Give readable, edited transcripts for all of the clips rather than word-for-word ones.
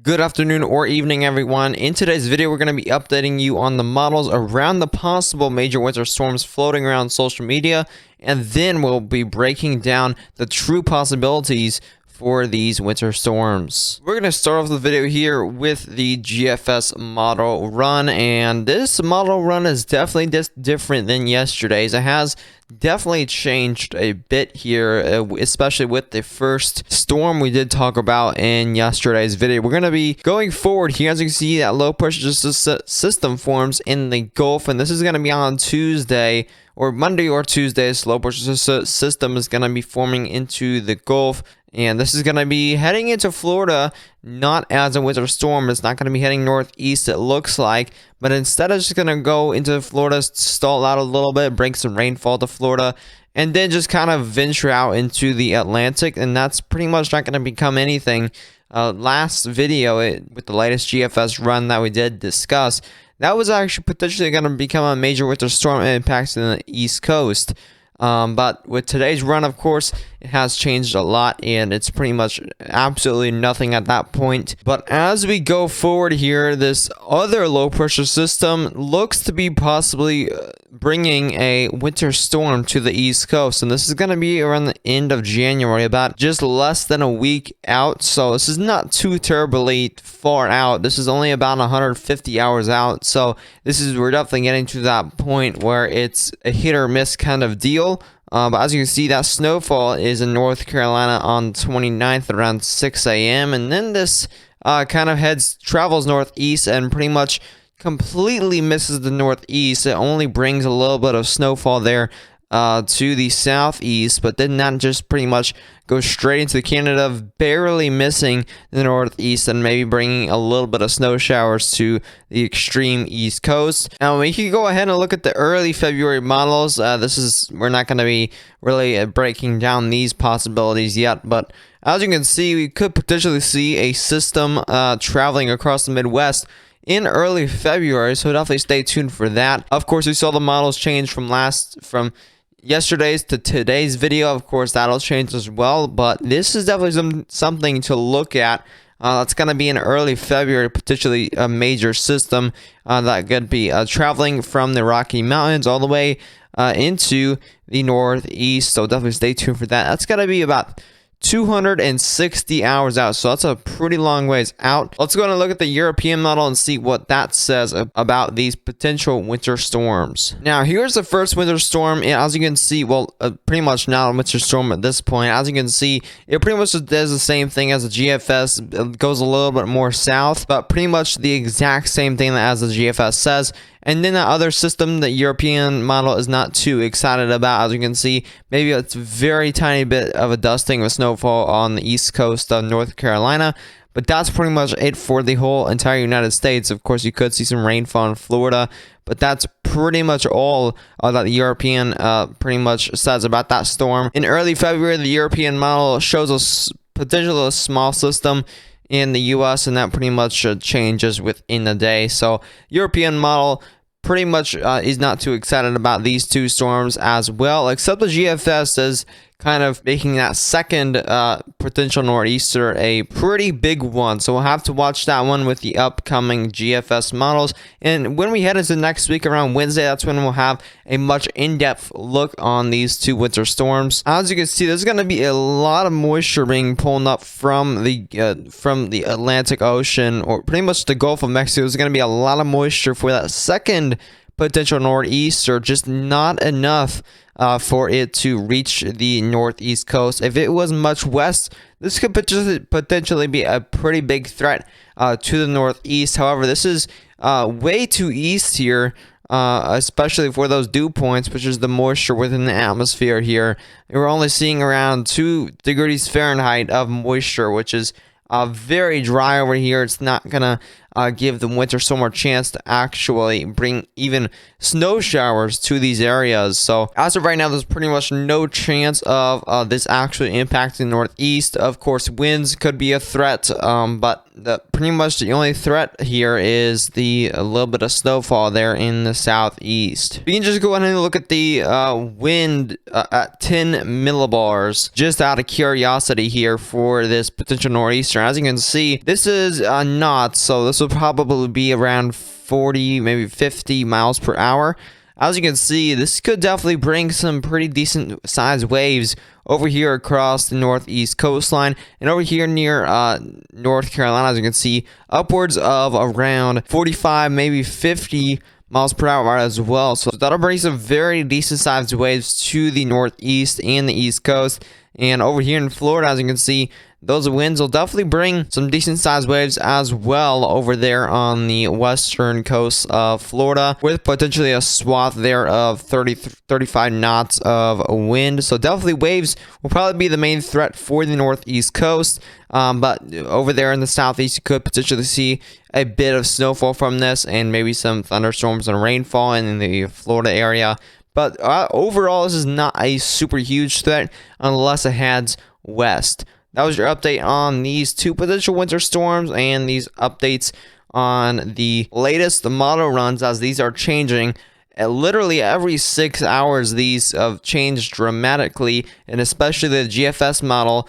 Good afternoon or evening, everyone. In today's video, we're going to be updating you on the models around the possible major winter storms floating around social media, and then we'll be breaking down the true possibilities for these winter storms. We're going to start off the video here with the Gfs Model Run, and this model run is definitely just different than yesterday's. It has definitely changed a bit here, especially with the first storm we did talk about in yesterday's video. We're going to be going forward here. As you can see, that low pressure system forms in the Gulf, and this is going to be on Tuesday or Monday or Tuesday. This low pressure system is going to be forming into the Gulf, and this is going to be heading into Florida, not as a winter storm. It's not going to be heading northeast, it looks like, but instead it's just going to go into Florida, stall out a little bit, bring some rainfall to Florida, and then just kind of venture out into the Atlantic, and that's pretty much not going to become anything. Last video, with the latest GFS run that we did discuss, that was actually potentially going to become a major winter storm impacting the East Coast. But with today's run, of course, it has changed a lot, and it's pretty much absolutely nothing at that point. But as we go forward here, this other low pressure system looks to be possibly bringing a winter storm to the East Coast, and this is going to be around the end of January, about just less than a week out. So this is not too terribly far out. This is only about 150 hours out. So we're definitely getting to that point where it's a hit or miss kind of deal. But as you can see, that snowfall is in North Carolina on the 29th around 6 a.m. And then this kind of travels northeast and pretty much completely misses the northeast. It only brings a little bit of snowfall there to the southeast, but then that just pretty much goes straight into Canada, barely missing the northeast and maybe bringing a little bit of snow showers to the extreme east coast. Now we can go ahead and look at the early February models. We're not going to be really breaking down these possibilities yet, but as you can see, we could potentially see a system traveling across the Midwest in early February, so definitely stay tuned for that. Of course, we saw the models change from yesterday's to today's video. Of course, that'll change as well, but this is definitely something to look at. That's going to be in early February, potentially a major system that could be traveling from the Rocky Mountains all the way into the northeast, so definitely stay tuned for that. That's going to be about 260 hours out, so that's a pretty long ways out. Let's go and look at the European model and see what that says about these potential winter storms. Now here's the first winter storm, and as you can see, pretty much not a winter storm at this point. As you can see, it pretty much does the same thing as the GFS. It goes a little bit more south, but pretty much the exact same thing as the GFS says. And then the other system, the European model, is not too excited about. As you can see, maybe it's a very tiny bit of a dusting with snowfall on the east coast of North Carolina. But that's pretty much it for the whole entire United States. Of course, you could see some rainfall in Florida, but that's pretty much all that the European pretty much says about that storm. In early February, the European model shows us potentially a small system in the US, and that pretty much changes within the day. So European model pretty much is not too excited about these two storms as well, except the GFS is kind of making that second potential nor'easter a pretty big one. So we'll have to watch that one with the upcoming GFS models. And when we head into next week around Wednesday, that's when we'll have a much in-depth look on these two winter storms. As you can see, there's going to be a lot of moisture being pulled up from the Atlantic Ocean, or pretty much the Gulf of Mexico. There's going to be a lot of moisture for that second potential nor'easter, just not enough for it to reach the northeast coast. If it was much west, this could potentially be a pretty big threat to the northeast. However, this is way too east here, especially for those dew points, which is the moisture within the atmosphere here. We're only seeing around 2 degrees Fahrenheit of moisture, which is very dry over here. It's not gonna give the winter storm a chance to actually bring even snow showers to these areas. So as of right now, there's pretty much no chance of this actually impacting the northeast. Of course, winds could be a threat, but pretty much the only threat here is a little bit of snowfall there in the southeast. We can just go ahead and look at the wind at 10 millibars, just out of curiosity here for this potential nor'easter. As you can see, this is knots, so this will probably be around 40, maybe 50 miles per hour. As you can see, this could definitely bring some pretty decent sized waves over here across the northeast coastline, and over here near North Carolina, as you can see, upwards of around 45, maybe 50 miles per hour as well. So that'll bring some very decent sized waves to the northeast and the east coast. And over here in Florida, as you can see, those winds will definitely bring some decent sized waves as well over there on the western coast of Florida, with potentially a swath there of 35 knots of wind. So definitely waves will probably be the main threat for the northeast coast. But over there in the southeast, you could potentially see a bit of snowfall from this, and maybe some thunderstorms and rainfall in the Florida area. But overall, this is not a super huge threat unless it heads west. That was your update on these two potential winter storms, and these updates on the latest model runs, as these are changing. Literally every 6 hours, these have changed dramatically, and especially the GFS model.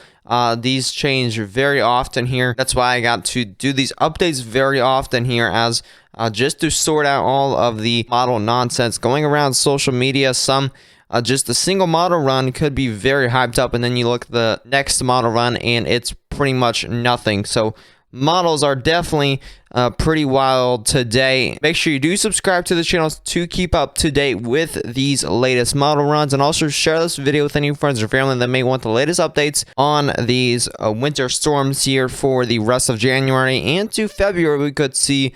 These change very often here. That's why I got to do these updates very often here, as just to sort out all of the model nonsense going around social media. Some just a single model run could be very hyped up, and then you look at the next model run and it's pretty much nothing. So models are definitely pretty wild today. Make sure you do subscribe to the channel to keep up to date with these latest model runs, and also share this video with any friends or family that may want the latest updates on these winter storms here for the rest of January and to February. We could see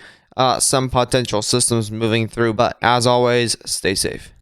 some potential systems moving through, but as always, stay safe.